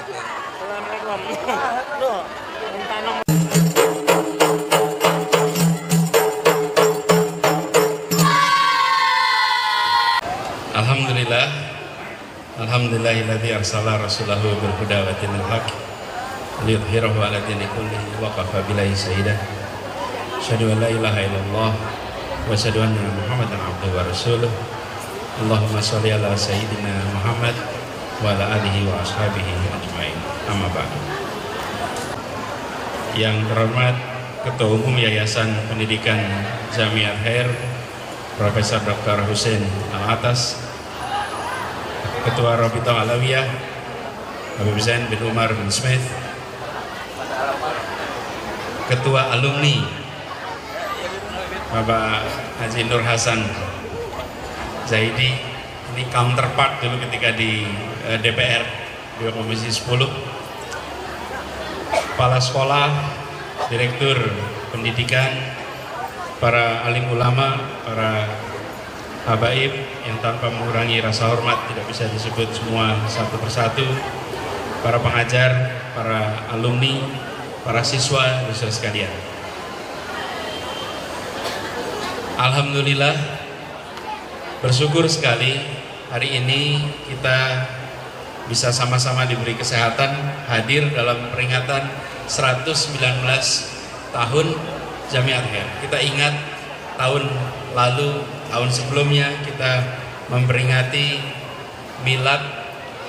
Alhamdulillah, alhamdulillahilladzi arsala rasulahu bil huda wa dinil haq liyudhhirahu 'ala dini kullihi wa kafa billahi shahidan. Asyhadu an la ilaha illallah wa asyhadu anna Muhammadan abduhu wa rasuluh. Allahumma shalli ala sayyidina Muhammad wa ala alihi wa ashabihi ajmain. Amma ba'du. Yang terhormat Ketua Umum Yayasan Pendidikan Jami' Al-Khair Profesor Dr. Husain Al-Atas, Ketua Rabithah Alawiyah Habib Zain bin Umar bin Smith, Ketua Alumni Bapak Haji Nur Hasan Zaidi, ini counterpart dulu ketika di DPR di Komisi 10, kepala sekolah, direktur pendidikan, para alim ulama, para habaib yang tanpa mengurangi rasa hormat tidak bisa disebut semua satu persatu, para pengajar, para alumni, para siswa sekalian. Alhamdulillah, bersyukur sekali hari ini kita bisa sama-sama diberi kesehatan hadir dalam peringatan 119 tahun Jami' Al-Khair. Kita ingat tahun lalu, tahun sebelumnya kita memperingati milad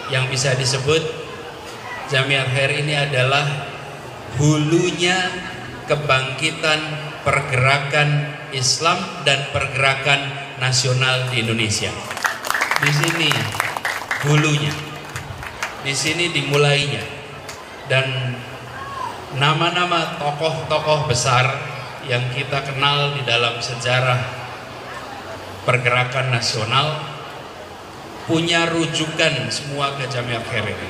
yang bisa disebut Jami' Al-Khair ini adalah hulunya kebangkitan pergerakan Islam dan pergerakan nasional di Indonesia. Di sini hulunya, di sini dimulainya, dan nama-nama tokoh-tokoh besar yang kita kenal di dalam sejarah pergerakan nasional punya rujukan semua ke Jami' Al-Khair ini.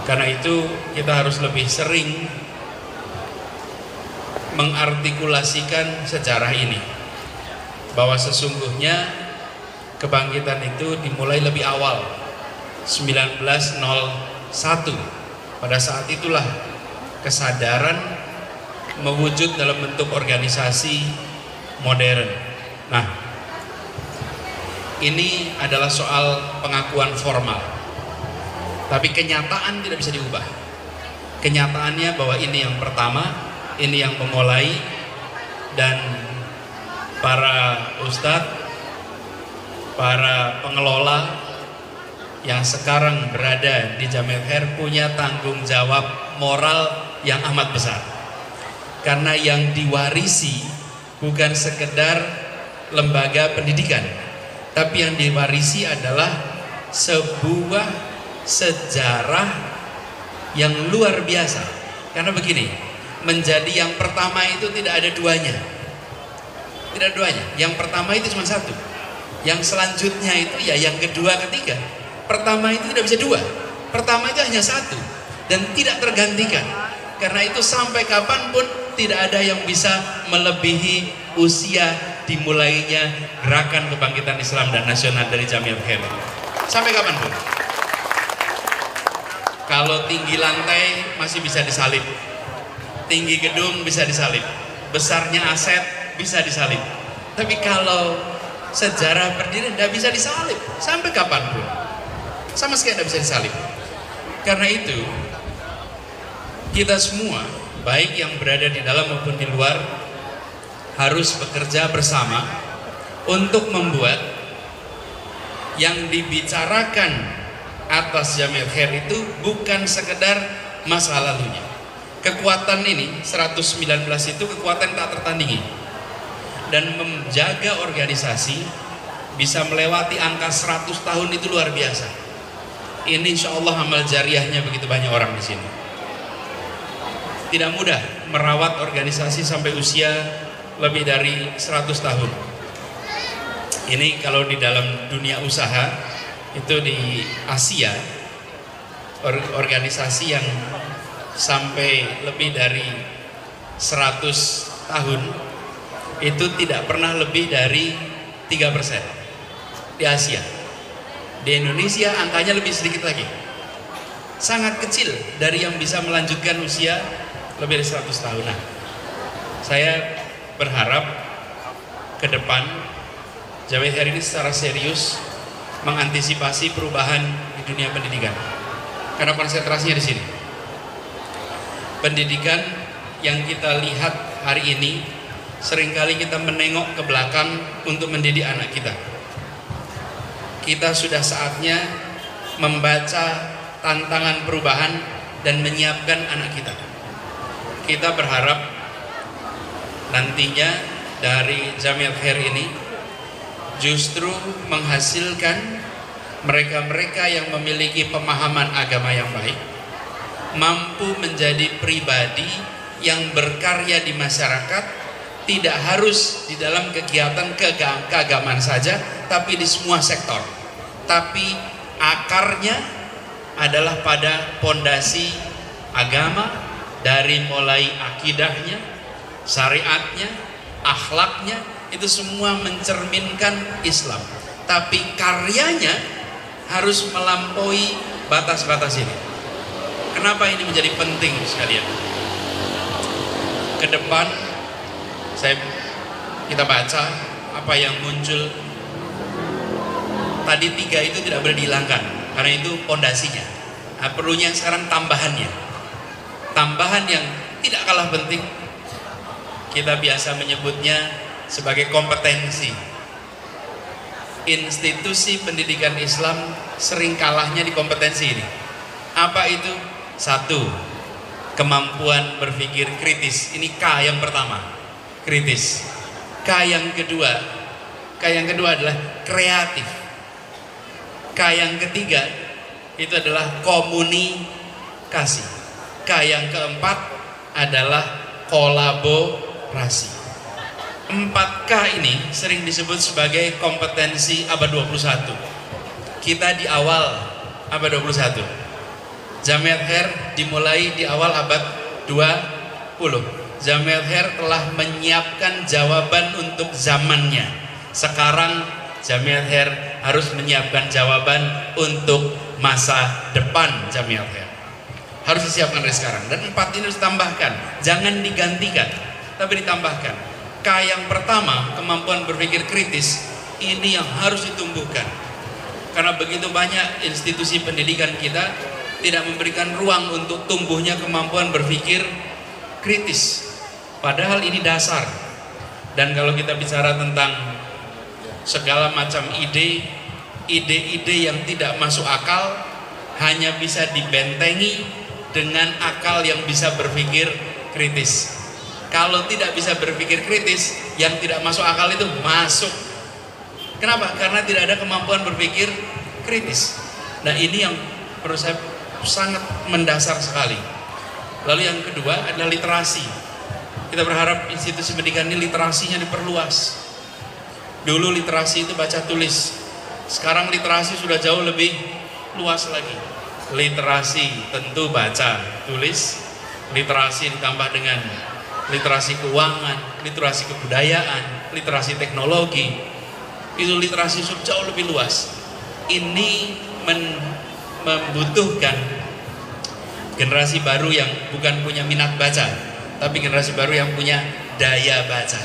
Karena itu kita harus lebih sering mengartikulasikan sejarah ini, bahwa sesungguhnya kebangkitan itu dimulai lebih awal, 1901. Pada saat itulah kesadaran mewujud dalam bentuk organisasi modern. Nah, ini adalah soal pengakuan formal, tapi kenyataan tidak bisa diubah. Kenyataannya bahwa ini yang pertama, ini yang memulai, dan para ustadz, para pengelola yang sekarang berada di Jami' Al-Khair punya tanggung jawab moral yang amat besar. Karena yang diwarisi bukan sekedar lembaga pendidikan, tapi yang diwarisi adalah sebuah sejarah yang luar biasa. Karena begini, menjadi yang pertama itu tidak ada duanya. Tidak ada duanya. Yang pertama itu cuma satu. Yang selanjutnya itu ya yang kedua, ketiga. Pertama itu tidak bisa dua. Pertama itu hanya satu dan tidak tergantikan. Karena itu sampai kapanpun tidak ada yang bisa melebihi usia dimulainya gerakan kebangkitan Islam dan nasional dari Jami' Al-Khair. Sampai kapanpun. Kalau tinggi lantai masih bisa disalib, tinggi gedung bisa disalib, besarnya aset bisa disalib. Tapi kalau sejarah berdiri tidak bisa disalib sampai kapanpun, sama sekali tidak bisa disalib. Karena itu kita semua, baik yang berada di dalam maupun di luar, harus bekerja bersama untuk membuat yang dibicarakan atas Jami' Al-Khair itu bukan sekedar masa lalunya. Kekuatan ini 119 itu kekuatan tak tertandingi, dan menjaga organisasi bisa melewati angka 100 tahun itu luar biasa. Ini insya Allah amal jariahnya begitu banyak orang di sini. Tidak mudah merawat organisasi sampai usia lebih dari 100 tahun. Ini kalau di dalam dunia usaha, itu di Asia, organisasi yang sampai lebih dari 100 tahun itu tidak pernah lebih dari 3% di Asia. Di Indonesia angkanya lebih sedikit lagi. sangat kecil dari yang bisa melanjutkan usia lebih dari 100 tahunan. Saya berharap ke depan Jamiat Khair ini secara serius mengantisipasi perubahan di dunia pendidikan, karena konsentrasinya di sini. Pendidikan yang kita lihat hari ini, seringkali kita menengok ke belakang untuk mendidik anak kita. Kita sudah saatnya membaca tantangan perubahan dan menyiapkan anak kita. Kita berharap nantinya dari Jamiat Khair ini justru menghasilkan mereka-mereka yang memiliki pemahaman agama yang baik, mampu menjadi pribadi yang berkarya di masyarakat, tidak harus di dalam kegiatan keagamaan saja, tapi di semua sektor. Tapi akarnya adalah pada pondasi agama, dari mulai akidahnya, syariatnya, akhlaknya, itu semua mencerminkan Islam. Tapi karyanya harus melampaui batas-batas ini. Kenapa ini menjadi penting sekalian? Ke depan kita baca apa yang muncul tadi, 3 itu tidak boleh dihilangkan karena itu pondasinya. Nah, perlunya sekarang tambahannya, tambahan yang tidak kalah penting. Kita biasa menyebutnya sebagai kompetensi. Institusi pendidikan Islam sering kalahnya di kompetensi ini. Apa itu? 1, kemampuan berpikir kritis. Ini K yang pertama, kritis. K yang kedua adalah kreatif. K yang ketiga itu adalah komunikasi. K yang keempat adalah kolaborasi. 4K ini sering disebut sebagai kompetensi abad 21. Kita di awal abad 21. Jamiat Khair dimulai di awal abad 20. Jamiat Khair telah menyiapkan jawaban untuk zamannya. Sekarang Jamiat Khair harus menyiapkan jawaban untuk masa depan Jamiat Khair. Harus disiapkan dari sekarang. Dan 4 ini harus ditambahkan, jangan digantikan, tapi ditambahkan. K yang pertama, kemampuan berpikir kritis, ini yang harus ditumbuhkan. Karena begitu banyak institusi pendidikan kita tidak memberikan ruang untuk tumbuhnya kemampuan berpikir kritis. Padahal ini dasar. Dan kalau kita bicara tentang segala macam ide-ide yang tidak masuk akal, hanya bisa dibentengi dengan akal yang bisa berpikir kritis. Kalau tidak bisa berpikir kritis, yang tidak masuk akal itu masuk. Kenapa? Karena tidak ada kemampuan berpikir kritis. Nah, ini yang perlu saya sangat mendasar sekali. Lalu yang kedua adalah literasi. Kita berharap institusi pendidikan ini literasinya diperluas. Dulu literasi itu baca tulis, sekarang literasi sudah jauh lebih luas lagi. Literasi tentu baca tulis, literasi ditambah dengan literasi keuangan, literasi kebudayaan, literasi teknologi. Itu literasi jauh lebih luas. Ini membutuhkan generasi baru yang bukan punya minat baca, tapi generasi baru yang punya daya baca.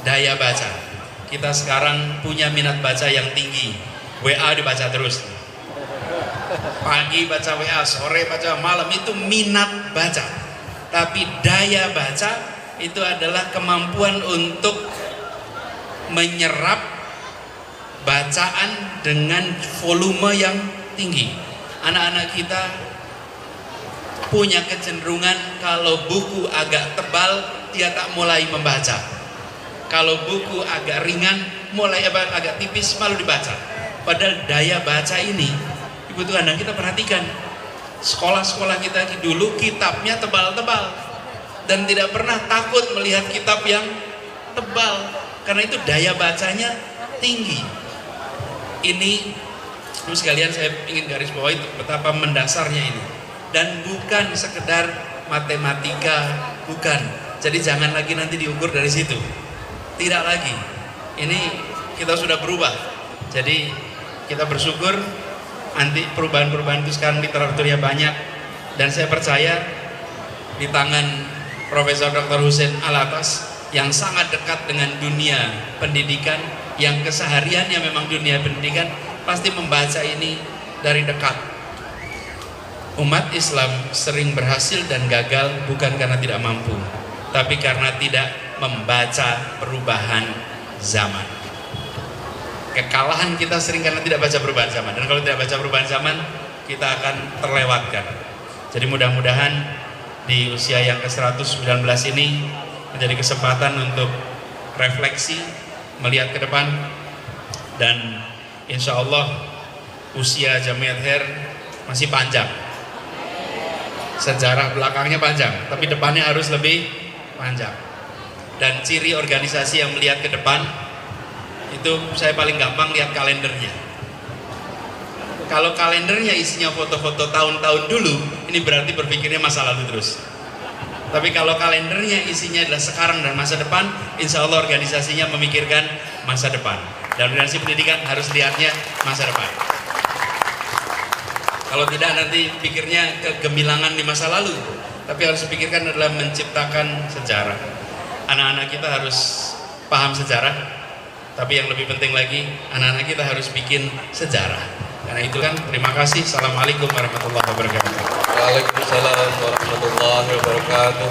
Daya baca. Kita sekarang punya minat baca yang tinggi. WA dibaca terus. Pagi baca WA, sore baca, malam, itu minat baca. Tapi daya baca itu adalah kemampuan untuk menyerap bacaan dengan volume yang tinggi. Anak-anak kita punya kecenderungan kalau buku agak tebal dia tak mulai membaca. Kalau buku agak ringan, mulai agak tipis malu dibaca. Padahal daya baca ini dibutuhkan. Dan kita perhatikan sekolah-sekolah kita dulu kitabnya tebal-tebal dan tidak pernah takut melihat kitab yang tebal karena itu daya bacanya tinggi. Ini terus sekalian saya ingin garis bawahi betapa mendasarnya ini, dan bukan sekedar matematika, bukan. Jadi jangan lagi nanti diukur dari situ. Tidak lagi. Ini kita sudah berubah. Jadi kita bersyukur anti perubahan-perubahan itu sekarang literaturnya banyak, dan saya percaya di tangan Profesor Dr. Husain Alatas yang sangat dekat dengan dunia pendidikan, yang kesehariannya memang dunia pendidikan, pasti membaca ini dari dekat. Umat Islam sering berhasil dan gagal bukan karena tidak mampu, tapi karena tidak membaca perubahan zaman. Kekalahan kita sering karena tidak baca perubahan zaman, dan kalau tidak baca perubahan zaman kita akan terlewatkan. Jadi mudah-mudahan di usia yang ke-119 ini menjadi kesempatan untuk refleksi, melihat ke depan, dan insya Allah usia Jamiat Khair masih panjang, sejarah belakangnya panjang, tapi depannya harus lebih panjang. Dan ciri organisasi yang melihat ke depan itu, saya paling gampang lihat kalendernya. Kalau kalendernya isinya foto-foto tahun-tahun dulu, ini berarti berpikirnya masa lalu terus. Tapi kalau kalendernya isinya adalah sekarang dan masa depan, insya Allah organisasinya memikirkan masa depan. Dan organisasi pendidikan harus lihatnya masa depan. Kalau tidak, nanti pikirnya kegemilangan di masa lalu. Tapi harus dipikirkan adalah menciptakan sejarah. Anak-anak kita harus paham sejarah, tapi yang lebih penting lagi, anak-anak kita harus bikin sejarah. Karena itu kan, terima kasih. Assalamualaikum warahmatullahi wabarakatuh. Waalaikumsalam warahmatullahi wabarakatuh.